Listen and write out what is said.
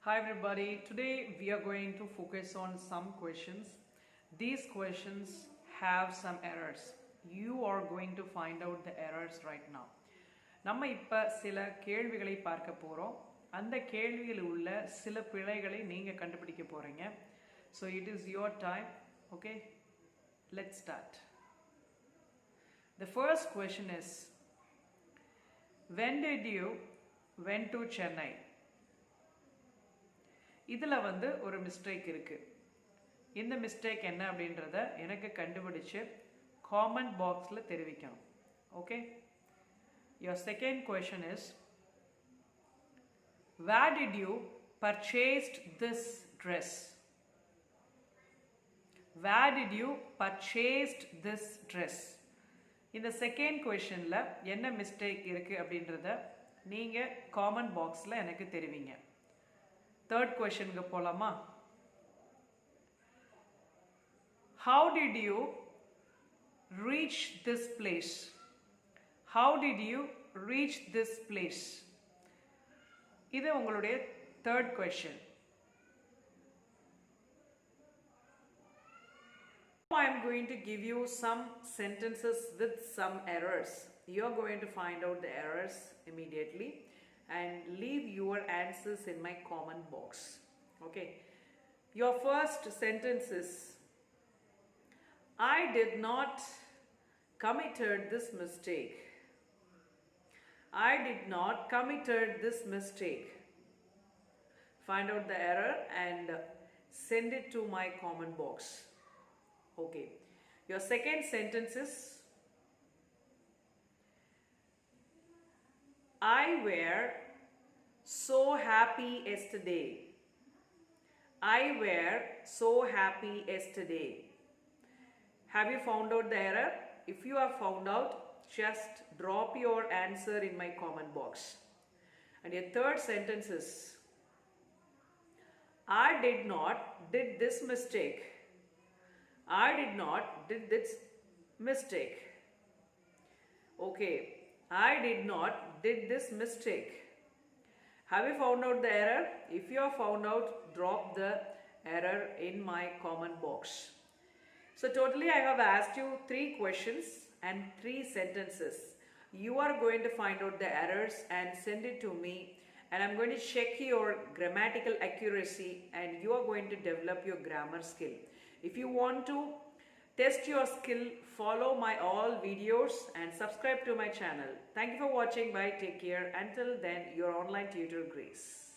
Hi everybody, today we are going to focus on some questions. These questions have some errors. You are going to find out the errors right now. நம்ம இப்ப சில கேள்விகளை பார்க்க போறோம். அந்த கேள்வியில் உள்ள சில பிழைகளை நீங்க கண்டுபிடிக்க போறீங்க. So it is your time. Okay? Let's start. The first question is, when did you went to Chennai? இதில் ஒரு மிஸ்டேக் இருக்குது. இந்த மிஸ்டேக் என்ன அப்படின்றத எனக்கு கண்டுபிடிச்சு காமெண்ட் பாக்ஸில் தெரிவிக்கணும். Okay, your second question is, where did you purchased this dress? Where did you purchased this dress? இந்த செகண்ட் கொஷனில் என்ன மிஸ்டேக் இருக்குது அப்படின்றத நீங்கள் காமெண்ட் பாக்ஸில் எனக்கு தெரிவிங்க. Third question ku polama. How did you reach this place? How did you reach this place? Idu ungalude third question. Now I am going to give you some sentences with some errors. You are going to find out the errors immediately and leave your answers in my comment box. Okay, your first sentence is, I did not committed this mistake. I did not committed this mistake. Find out the error and send it to my comment box. Okay, your second sentence is, I were so happy yesterday. I were so happy yesterday. Have you found out the error? If you have found out, just drop your answer in my comment box. And your third sentence is, I did not did this mistake. I did not did this mistake. Okay, I did not did this mistake. Have you found out the error? If you have found out, drop the error in my comment box. So totally I have asked you 3 questions and 3 sentences. You are going to find out the errors and send it to me, and I'm going to check your grammatical accuracy and you are going to develop your grammar skill. If you want to test your skill, follow my all videos and subscribe to my channel. Thank you for watching. Bye. Take care. Until then, your online tutor Grace.